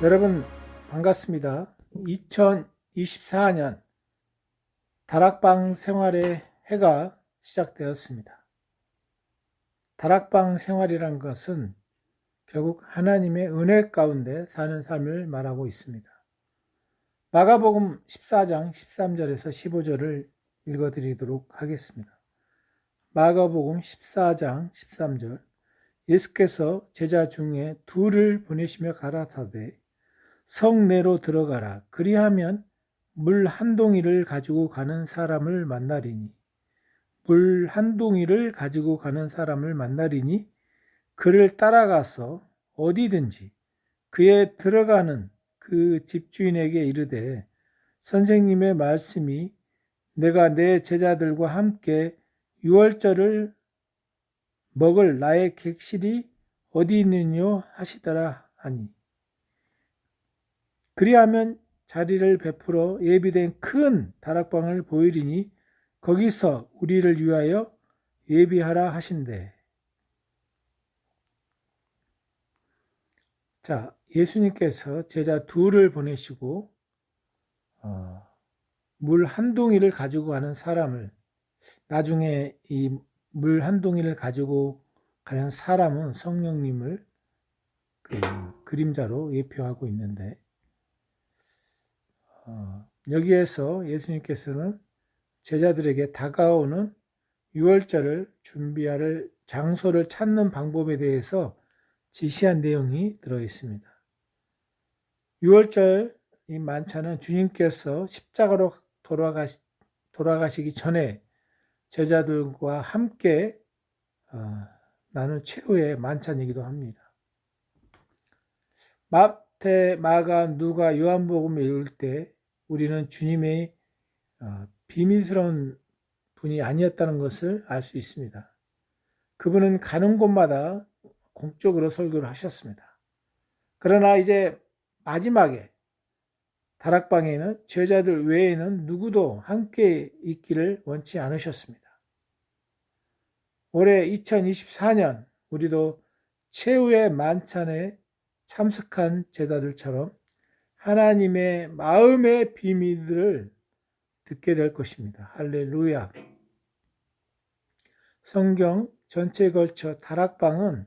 여러분 반갑습니다. 2024년 다락방 생활의 해가 시작되었습니다. 다락방 생활이란 것은 결국 하나님의 은혜 가운데 사는 삶을 말하고 있습니다. 마가복음 14장 13절에서 15절을 읽어드리도록 하겠습니다. 마가복음 14장 13절 예수께서 제자 중에 둘을 보내시며 가라사대 성내로 들어가라. 그리하면 물 한 동이를 가지고 가는 사람을 만나리니 물 한 동이를 가지고 가는 사람을 만나리니 그를 따라가서 어디든지 그에 들어가는 그 집주인에게 이르되 선생님의 말씀이 내가 내 제자들과 함께 유월절을 먹을 나의 객실이 어디 있느뇨 하시더라 하니 그리하면 자리를 베풀어 예비된 큰 다락방을 보이리니 거기서 우리를 위하여 예비하라 하신대. 자, 예수님께서 제자 둘을 보내시고 물 한 동이를 가지고 가는 사람을, 나중에 이 물 한 동이를 가지고 가는 사람은 성령님을 그림자로 예표하고 있는데, 여기에서 예수님께서는 제자들에게 다가오는 유월절을 준비할 장소를 찾는 방법에 대해서 지시한 내용이 들어 있습니다. 유월절 이 만찬은 주님께서 십자가로 돌아가시기 전에 제자들과 함께 나눈 최후의 만찬이기도 합니다. 마태, 마가, 누가, 요한복음을 읽을 때 우리는 주님의 비밀스러운 분이 아니었다는 것을 알 수 있습니다. 그분은 가는 곳마다 공적으로 설교를 하셨습니다. 그러나 이제 마지막에 다락방에는 제자들 외에는 누구도 함께 있기를 원치 않으셨습니다. 올해 2024년 우리도 최후의 만찬에 참석한 제자들처럼 하나님의 마음의 비밀들을 듣게 될 것입니다. 할렐루야. 성경 전체에 걸쳐 다락방은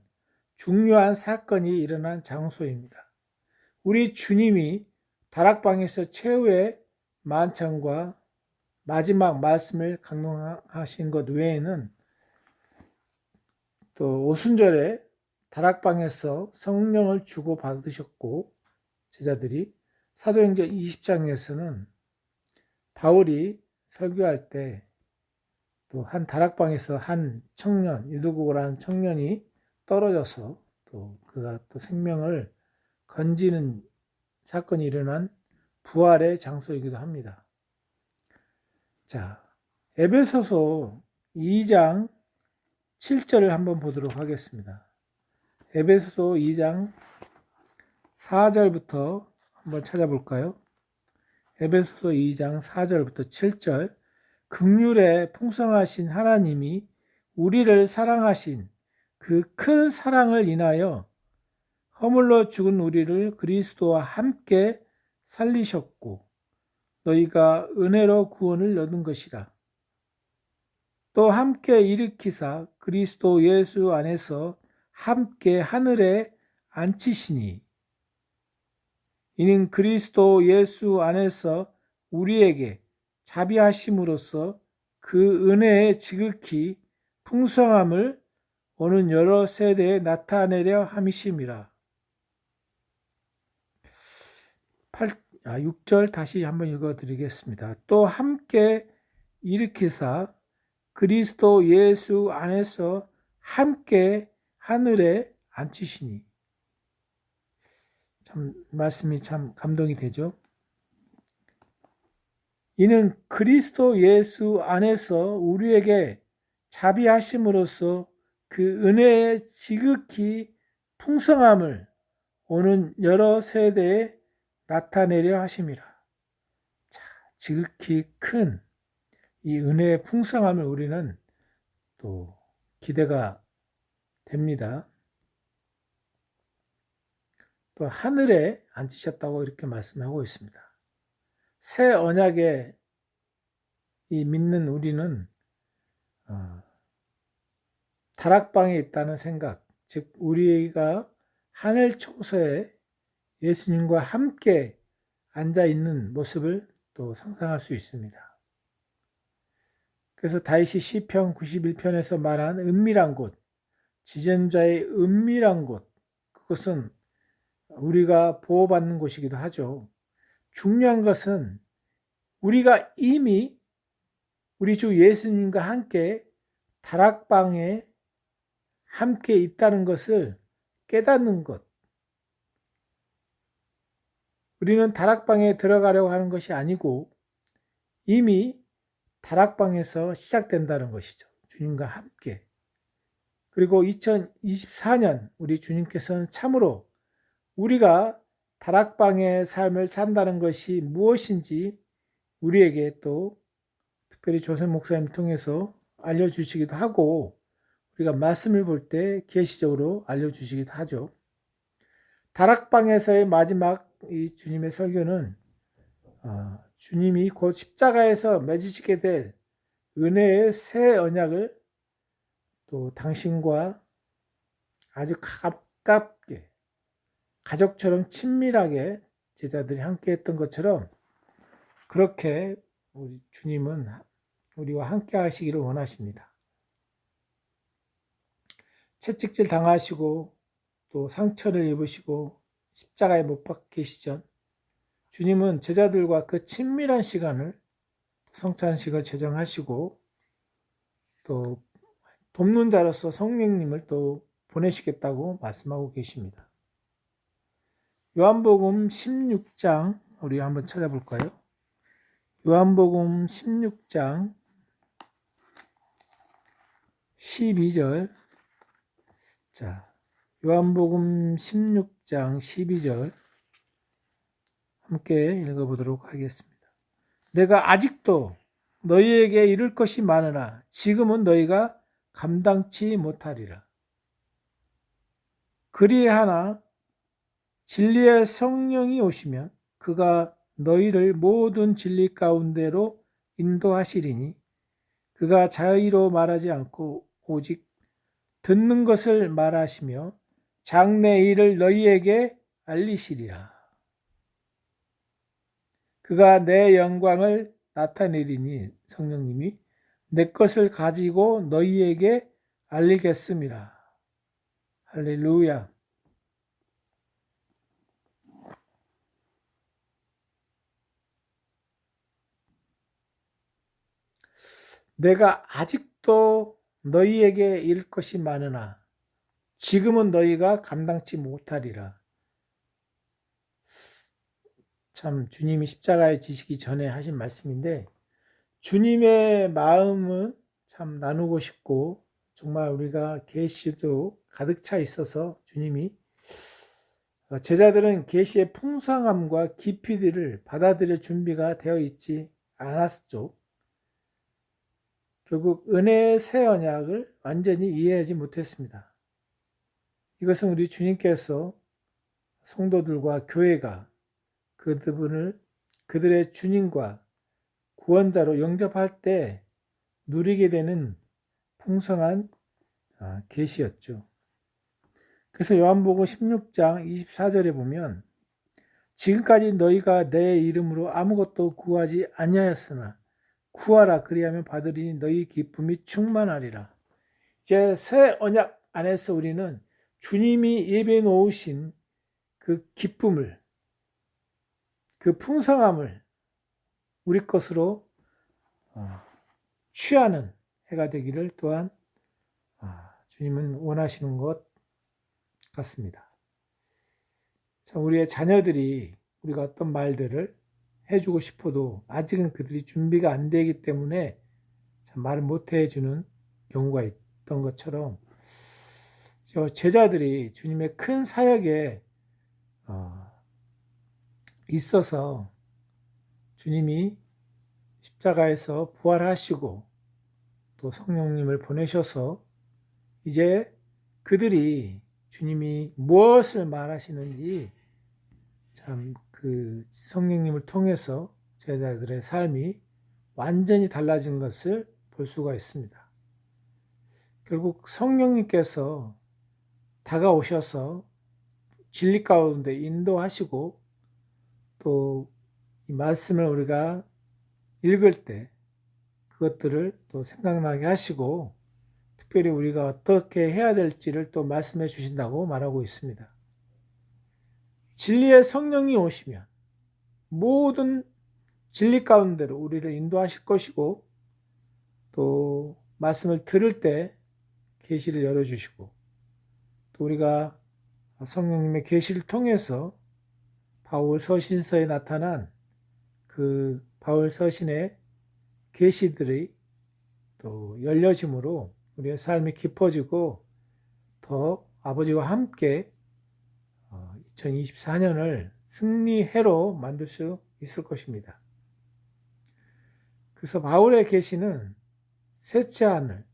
중요한 사건이 일어난 장소입니다. 우리 주님이 다락방에서 최후의 만찬과 마지막 말씀을 강론하신 것 외에는 또 오순절에 다락방에서 성령을 주고 받으셨고, 제자들이 사도행전 20장에서는 바울이 설교할 때 또 한 다락방에서 한 청년, 유두고라는 청년이 떨어져서 또 그가 또 생명을 건지는 사건이 일어난 부활의 장소이기도 합니다. 자, 에베소서 2장 7절을 한번 보도록 하겠습니다. 에베소서 2장 4절부터 한번 찾아볼까요? 에베소서 2장 4절부터 7절. 긍휼에 풍성하신 하나님이 우리를 사랑하신 그 큰 사랑을 인하여 허물러 죽은 우리를 그리스도와 함께 살리셨고 너희가 은혜로 구원을 얻은 것이라. 또 함께 일으키사 그리스도 예수 안에서 함께 하늘에 앉히시니 이는 그리스도 예수 안에서 우리에게 자비하심으로써 그 은혜의 지극히 풍성함을 오는 여러 세대에 나타내려 함이심이라. 6절 다시 한번 읽어드리겠습니다. 또 함께 일으키사 그리스도 예수 안에서 함께 하늘에 앉히시니. 참 말씀이 참 감동이 되죠. 이는 그리스도 예수 안에서 우리에게 자비하심으로써 그 은혜의 지극히 풍성함을 오는 여러 세대에 나타내려 하심이라. 자, 지극히 큰 이 은혜의 풍성함을 우리는 또 기대가 됩니다. 또 하늘에 앉으셨다고 이렇게 말씀하고 있습니다. 새 언약에 이 믿는 우리는 다락방에 있다는 생각, 즉 우리가 하늘 초소에 예수님과 함께 앉아 있는 모습을 또 상상할 수 있습니다. 그래서 다윗이 시편 91편에서 말한 은밀한 곳, 지존자의 은밀한 곳, 그것은 우리가 보호받는 곳이기도 하죠. 중요한 것은 우리가 이미 우리 주 예수님과 함께 다락방에 함께 있다는 것을 깨닫는 것. 우리는 다락방에 들어가려고 하는 것이 아니고 이미 다락방에서 시작된다는 것이죠. 주님과 함께. 그리고 2024년 우리 주님께서는 참으로 우리가 다락방의 삶을 산다는 것이 무엇인지 우리에게 또 특별히 조셉 목사님 통해서 알려주시기도 하고 우리가 말씀을 볼 때 계시적으로 알려주시기도 하죠. 다락방에서의 마지막 이 주님의 설교는 주님이 곧 십자가에서 맺으시게 될 은혜의 새 언약을 또 당신과 아주 가깝게 가족처럼 친밀하게 제자들이 함께 했던 것처럼 그렇게 우리 주님은 우리와 함께 하시기를 원하십니다. 채찍질 당하시고 또 상처를 입으시고 십자가에 못 박히시기 전 주님은 제자들과 그 친밀한 시간을 성찬식을 제정하시고 또 돕는 자로서 성령님을 또 보내시겠다고 말씀하고 계십니다. 요한복음 16장 우리 한번 찾아볼까요? 요한복음 16장 12절. 자, 요한복음 16장 12절 함께 읽어보도록 하겠습니다. 내가 아직도 너희에게 이를 것이 많으나 지금은 너희가 감당치 못하리라. 그리하나 진리의 성령이 오시면 그가 너희를 모든 진리 가운데로 인도하시리니 그가 자의로 말하지 않고 오직 듣는 것을 말하시며 장래 일을 너희에게 알리시리라. 그가 내 영광을 나타내리니 성령님이 내 것을 가지고 너희에게 알리겠습니다. 할렐루야. 내가 아직도 너희에게 이를 것이 많으나 지금은 너희가 감당치 못하리라. 참 주님이 십자가에 지시기 전에 하신 말씀인데 주님의 마음은 참 나누고 싶고 정말 우리가 계시도 가득 차 있어서 주님이 제자들은 계시의 풍성함과 깊이들을 받아들일 준비가 되어 있지 않았죠. 결국 은혜의 새 언약을 완전히 이해하지 못했습니다. 이것은 우리 주님께서 성도들과 교회가 그들의 주님과 구원자로 영접할 때 누리게 되는 풍성한 계시였죠. 그래서 요한복음 16장 24절에 보면 지금까지 너희가 내 이름으로 아무것도 구하지 아니하였으나 구하라 그리하면 받으리니 너희 기쁨이 충만하리라. 이제 새 언약 안에서 우리는 주님이 예배해 놓으신 그 기쁨을 그 풍성함을 우리 것으로 취하는 해가 되기를 또한 주님은 원하시는 것 같습니다. 참 우리의 자녀들이 우리가 어떤 말들을 해주고 싶어도 아직은 그들이 준비가 안 되기 때문에 참 말을 못 해주는 경우가 있던 것처럼 제자들이 주님의 큰 사역에 있어서 주님이 십자가에서 부활하시고 또 성령님을 보내셔서 이제 그들이 주님이 무엇을 말하시는지 참 그 성령님을 통해서 제자들의 삶이 완전히 달라진 것을 볼 수가 있습니다. 결국 성령님께서 다가오셔서 진리 가운데 인도하시고 또 이 말씀을 우리가 읽을 때 그것들을 또 생각나게 하시고 특별히 우리가 어떻게 해야 될지를 또 말씀해 주신다고 말하고 있습니다. 진리의 성령이 오시면 모든 진리 가운데로 우리를 인도하실 것이고 또 말씀을 들을 때 계시를 열어주시고 또 우리가 성령님의 계시를 통해서 바울 서신서에 나타난 그 바울 서신의 계시들이 또 열려짐으로 우리의 삶이 깊어지고 더 아버지와 함께 2024년을 승리해로 만들 수 있을 것입니다. 그래서 바울의 계시는 셋째 하늘,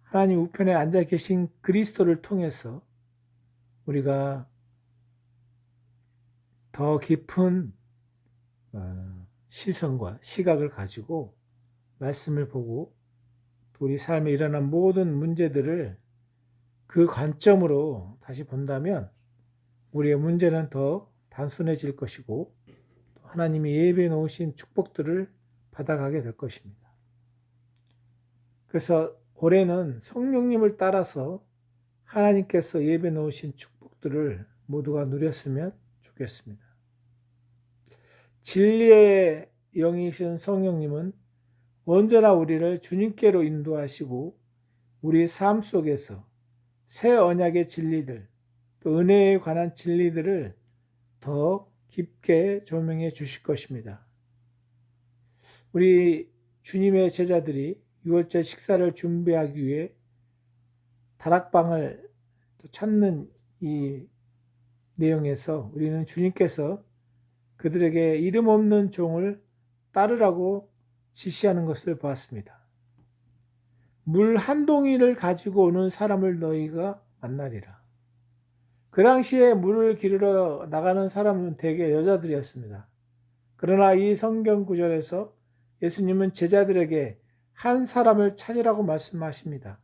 하나님 우편에 앉아 계신 그리스도를 통해서 우리가 더 깊은 시선과 시각을 가지고 말씀을 보고 또 우리 삶에 일어난 모든 문제들을 그 관점으로 다시 본다면 우리의 문제는 더 단순해질 것이고 또 하나님이 예비해 놓으신 축복들을 받아가게 될 것입니다. 그래서 올해는 성령님을 따라서 하나님께서 예비해 놓으신 축복들을 모두가 누렸으면 좋겠습니다. 진리의 영이신 성령님은 언제나 우리를 주님께로 인도하시고 우리 삶 속에서 새 언약의 진리들, 또 은혜에 관한 진리들을 더 깊게 조명해 주실 것입니다. 우리 주님의 제자들이 6월절 식사를 준비하기 위해 다락방을 찾는 이 내용에서 우리는 주님께서 그들에게 이름 없는 종을 따르라고 지시하는 것을 보았습니다. 물 한 동이를 가지고 오는 사람을 너희가 만나리라. 그 당시에 물을 기르러 나가는 사람은 대개 여자들이었습니다. 그러나 이 성경 구절에서 예수님은 제자들에게 한 사람을 찾으라고 말씀하십니다.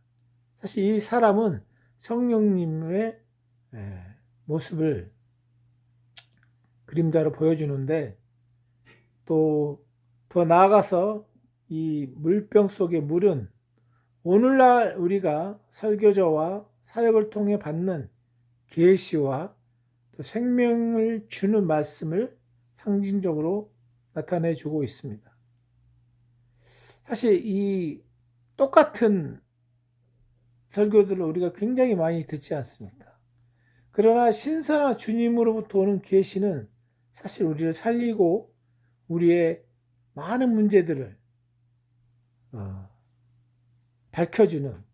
사실 이 사람은 성령님의 모습을 그림자로 보여주는데 또 더 나아가서 이 물병 속의 물은 오늘날 우리가 설교자와 사역을 통해 받는 계시와 또 생명을 주는 말씀을 상징적으로 나타내 주고 있습니다. 사실 이 똑같은 설교들을 우리가 굉장히 많이 듣지 않습니까? 그러나 신선한 주님으로부터 오는 계시는 사실 우리를 살리고 우리의 많은 문제들을 밝혀주는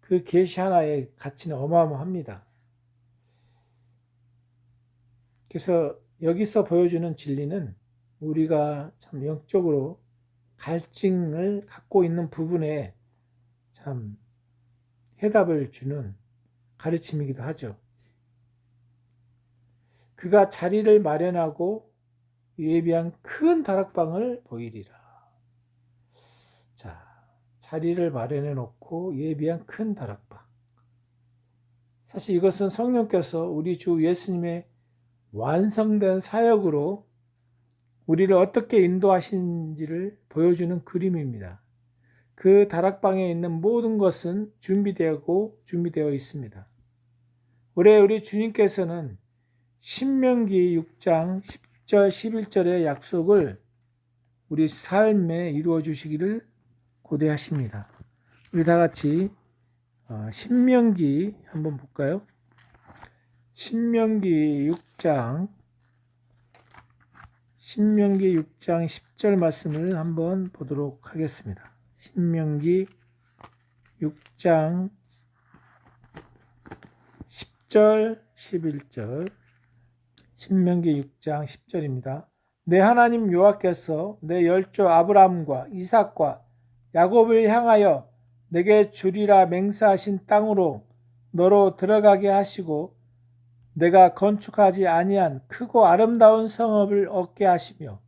그 계시 하나의 가치는 어마어마합니다. 그래서 여기서 보여주는 진리는 우리가 참 영적으로 갈증을 갖고 있는 부분에 참 해답을 주는 가르침이기도 하죠. 그가 자리를 마련하고 예비한 큰 다락방을 보이리라. 자, 자리를 마련해 놓고 예비한 큰 다락방. 사실 이것은 성령께서 우리 주 예수님의 완성된 사역으로 우리를 어떻게 인도하시는지를 보여주는 그림입니다. 그 다락방에 있는 모든 것은 준비되어 있습니다. 올해 우리 주님께서는 신명기 6장 10절 11절의 약속을 우리 삶에 이루어 주시기를 고대하십니다. 우리 다 같이 신명기 한번 볼까요? 신명기 6장 10절 말씀을 한번 보도록 하겠습니다. 신명기 6장 10절 11절 신명기 6장 10절입니다. 내 하나님 여호와께서 내 열조 아브라함과 이삭과 야곱을 향하여 내게 주리라 맹세하신 땅으로 너로 들어가게 하시고 내가 건축하지 아니한 크고 아름다운 성읍을 얻게 하시며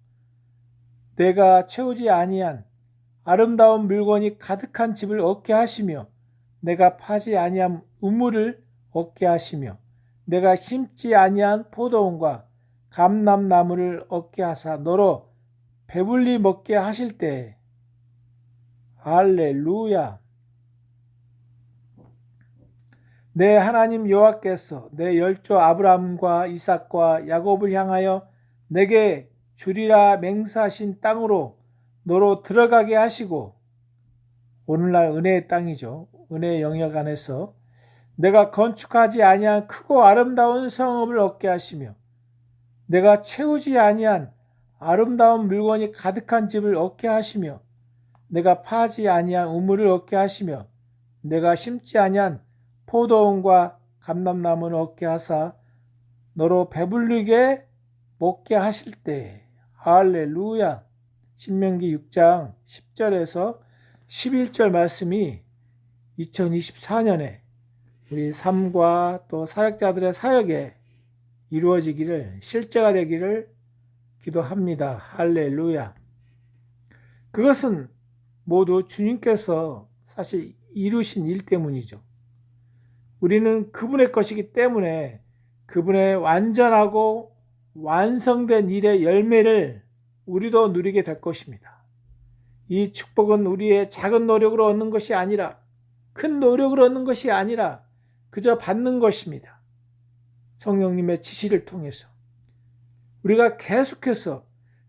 내가 채우지 아니한 아름다운 물건이 가득한 집을 얻게 하시며 내가 파지 아니한 우물을 얻게 하시며 내가 심지 아니한 포도원과 감람나무를 얻게 하사 너로 배불리 먹게 하실 때 할렐루야. 내 하나님 여호와께서 내 열조 아브라함과 이삭과 야곱을 향하여 내게 주리라 맹세하신 땅으로 너로 들어가게 하시고, 오늘날 은혜의 땅이죠. 은혜의 영역 안에서 내가 건축하지 아니한 크고 아름다운 성읍을 얻게 하시며 내가 채우지 아니한 아름다운 물건이 가득한 집을 얻게 하시며 내가 파지 아니한 우물을 얻게 하시며 내가 심지 아니한 포도원과 감람나무를 얻게 하사 너로 배불리게 먹게 하실 때 할렐루야. 신명기 6장 10절에서 11절 말씀이 2024년에 우리 삶과 또 사역자들의 사역에 이루어지기를, 실제가 되기를 기도합니다. 할렐루야. 그것은 모두 주님께서 사실 이루신 일 때문이죠. 우리는 그분의 것이기 때문에 그분의 완전하고 완성된 일의 열매를 우리도 누리게 될 것입니다. 이 축복은 우리의 작은 노력으로 얻는 것이 아니라, 큰 노력으로 얻는 것이 아니라 그저 받는 것입니다. 성령님의 지시를 통해서 우리가 계속해서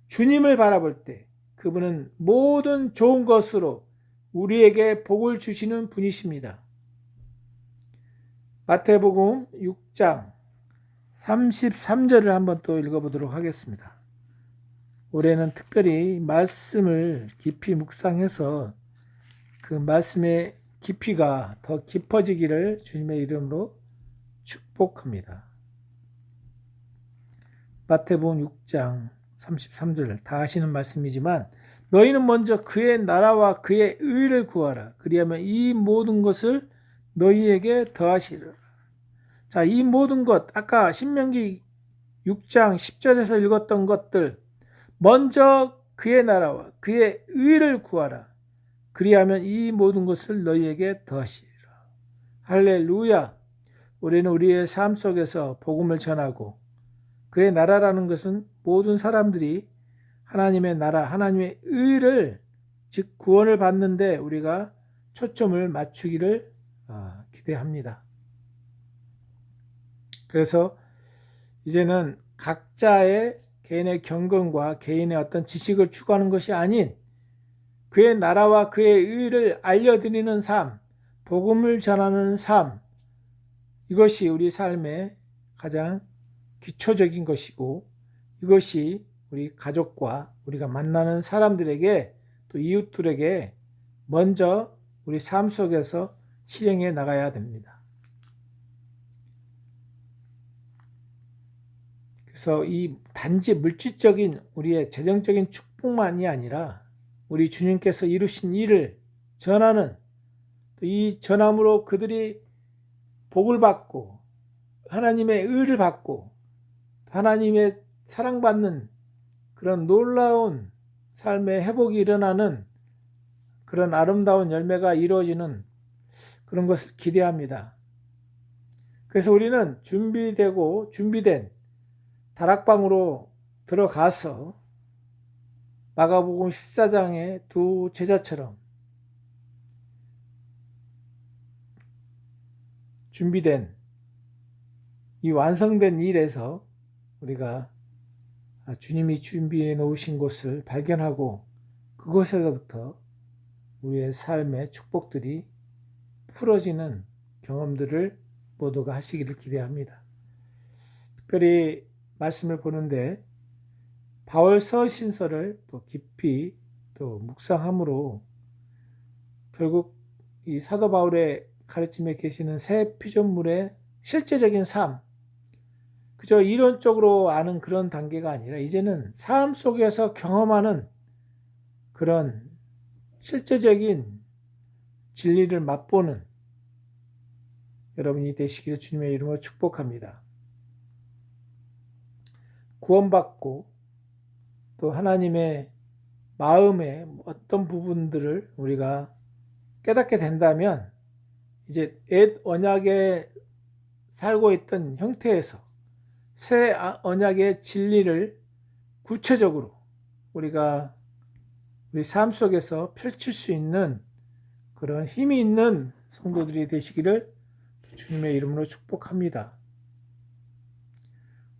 주님을 바라볼 때 그분은 모든 좋은 것으로 우리에게 복을 주시는 분이십니다. 마태복음 6장 33절을 한번 또 읽어보도록 하겠습니다. 올해는 특별히 말씀을 깊이 묵상해서 그 말씀의 깊이가 더 깊어지기를 주님의 이름으로 축복합니다. 마태복음 6장 33절 다 아시는 말씀이지만 너희는 먼저 그의 나라와 그의 의를 구하라. 그리하면 이 모든 것을 너희에게 더하시리라. 자, 이 모든 것, 아까 신명기 6장 10절에서 읽었던 것들, 먼저 그의 나라와 그의 의를 구하라. 그리하면 이 모든 것을 너희에게 더하시리라. 할렐루야. 우리는 우리의 삶 속에서 복음을 전하고 그의 나라라는 것은 모든 사람들이 하나님의 나라, 하나님의 의를, 즉 구원을 받는데 우리가 초점을 맞추기를 기대합니다. 그래서 이제는 각자의 개인의 경건과 개인의 어떤 지식을 추구하는 것이 아닌 그의 나라와 그의 의를 알려드리는 삶, 복음을 전하는 삶, 이것이 우리 삶의 가장 기초적인 것이고 이것이 우리 가족과 우리가 만나는 사람들에게 또 이웃들에게 먼저 우리 삶 속에서 실행해 나가야 됩니다. 그래서 이 단지 물질적인 우리의 재정적인 축복만이 아니라 우리 주님께서 이루신 일을 전하는, 또 이 전함으로 그들이 복을 받고 하나님의 의를 받고 하나님의 사랑받는 그런 놀라운 삶의 회복이 일어나는 그런 아름다운 열매가 이루어지는 그런 것을 기대합니다. 그래서 우리는 준비된 다락방으로 들어가서 마가복음 14장의 두 제자처럼 준비된 이 완성된 일에서 우리가 주님이 준비해 놓으신 곳을 발견하고 그곳에서부터 우리의 삶의 축복들이 풀어지는 경험들을 모두가 하시기를 기대합니다. 특별히 말씀을 보는데 바울 서신서를 또 깊이 또 묵상함으로 결국 이 사도 바울의 가르침에 계시는 새 피조물의 실제적인 삶, 그저 이론적으로 아는 그런 단계가 아니라 이제는 삶 속에서 경험하는 그런 실제적인 진리를 맛보는 여러분이 되시기를 주님의 이름으로 축복합니다. 구원받고 또 하나님의 마음의 어떤 부분들을 우리가 깨닫게 된다면 이제 옛 언약에 살고 있던 형태에서 새 언약의 진리를 구체적으로 우리가 우리 삶 속에서 펼칠 수 있는 그런 힘이 있는 성도들이 되시기를 주님의 이름으로 축복합니다.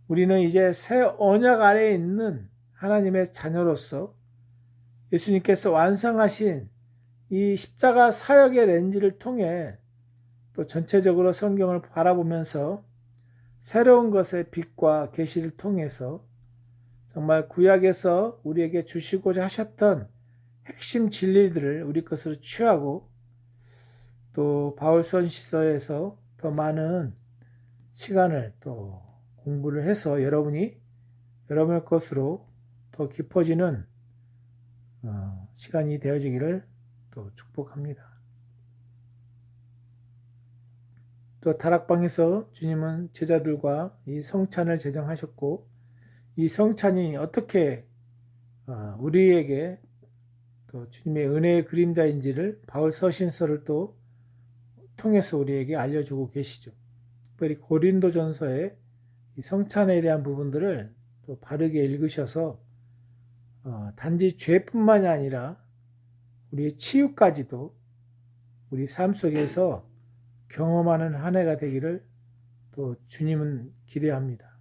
우리는 이제 새 언약 아래에 있는 하나님의 자녀로서 예수님께서 완성하신 이 십자가 사역의 렌즈를 통해 또 전체적으로 성경을 바라보면서 새로운 것의 빛과 계시를 통해서 정말 구약에서 우리에게 주시고자 하셨던 핵심 진리들을 우리 것으로 취하고 또 바울선지서에서 더 많은 시간을 또 공부를 해서 여러분이 여러분의 것으로 더 깊어지는 시간이 되어지기를 또 축복합니다. 또 다락방에서 주님은 제자들과 이 성찬을 제정하셨고 이 성찬이 어떻게 우리에게 또 주님의 은혜의 그림자인지를 바울 서신서를 또 통해서 우리에게 알려주고 계시죠. 특별히 고린도전서의 이 성찬에 대한 부분들을 또 바르게 읽으셔서 단지 죄뿐만이 아니라 우리의 치유까지도 우리 삶 속에서 경험하는 한 해가 되기를 또 주님은 기대합니다.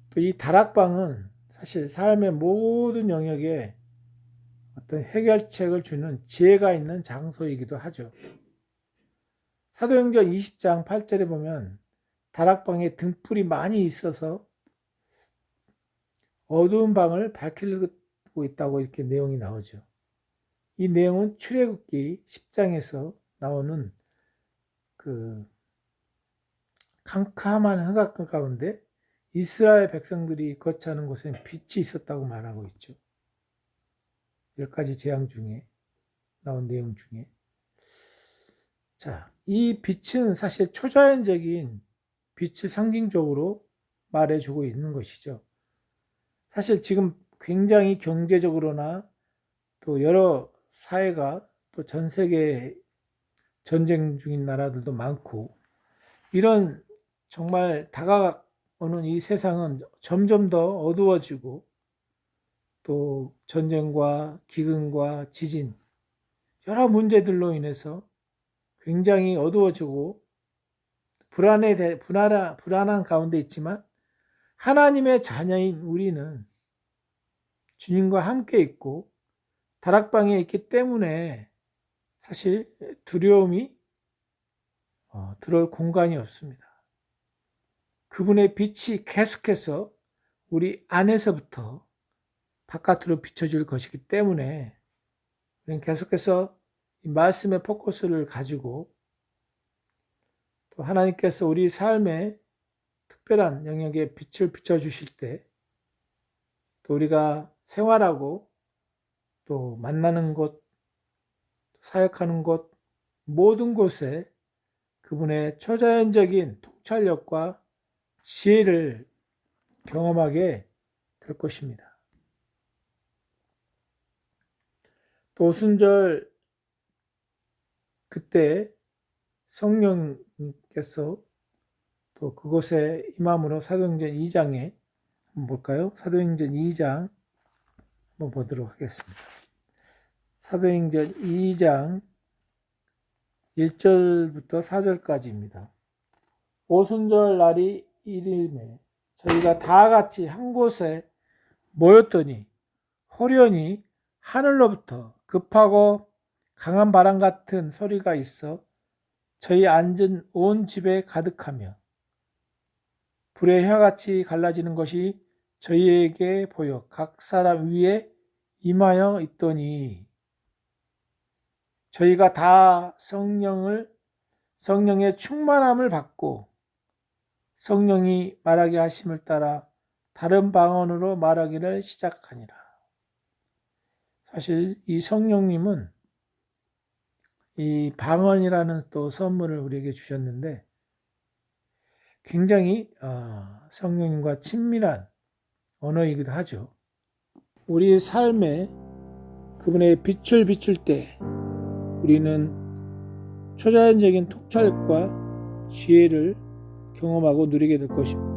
또 이 다락방은 사실 삶의 모든 영역에 어떤 해결책을 주는 지혜가 있는 장소이기도 하죠. 사도행전 20장 8절에 보면 다락방에 등불이 많이 있어서 어두운 방을 밝히고 있다고 이렇게 내용이 나오죠. 이 내용은 출애굽기 10장에서 나오는 그 캄캄한 흑암 가운데 이스라엘 백성들이 거처하는 곳에 빛이 있었다고 말하고 있죠. 10가지 재앙 중에 나온 내용 중에. 자, 이 빛은 사실 초자연적인 빛을 상징적으로 말해주고 있는 것이죠. 사실 지금 굉장히 경제적으로나 또 여러 사회가 또 전 세계 전쟁 중인 나라들도 많고 이런 정말 다가오는 이 세상은 점점 더 어두워지고 또 전쟁과 기근과 지진 여러 문제들로 인해서 굉장히 어두워지고 불안한 가운데 있지만 하나님의 자녀인 우리는 주님과 함께 있고 다락방에 있기 때문에 사실 두려움이 들어올 공간이 없습니다. 그분의 빛이 계속해서 우리 안에서부터 바깥으로 비춰줄 것이기 때문에 우리는 계속해서 이 말씀의 포커스를 가지고 또 하나님께서 우리 삶에 특별한 영역에 빛을 비춰주실 때 또 우리가 생활하고 또 만나는 곳, 사역하는 곳 모든 곳에 그분의 초자연적인 통찰력과 지혜를 경험하게 될 것입니다. 또 오순절 그때 성령님께서 또 그곳에 임함으로 사도행전 2장에 한번 볼까요? 사도행전 2장 한번 보도록 하겠습니다. 사도행전 2장 1절부터 4절까지입니다. 오순절 날이 이름에 저희가 다 같이 한 곳에 모였더니 호련히 하늘로부터 급하고 강한 바람 같은 소리가 있어 저희 앉은 온 집에 가득하며 불의 혀같이 갈라지는 것이 저희에게 보여 각 사람 위에 임하여 있더니 저희가 다 성령의 충만함을 받고 성령이 말하게 하심을 따라 다른 방언으로 말하기를 시작하니라. 사실 이 성령님은 이 방언이라는 또 선물을 우리에게 주셨는데 굉장히 성령님과 친밀한 언어이기도 하죠. 우리 삶에 그분의 빛을 비출 때 우리는 초자연적인 통찰과 지혜를 경험하고 누리게 될 것입니다.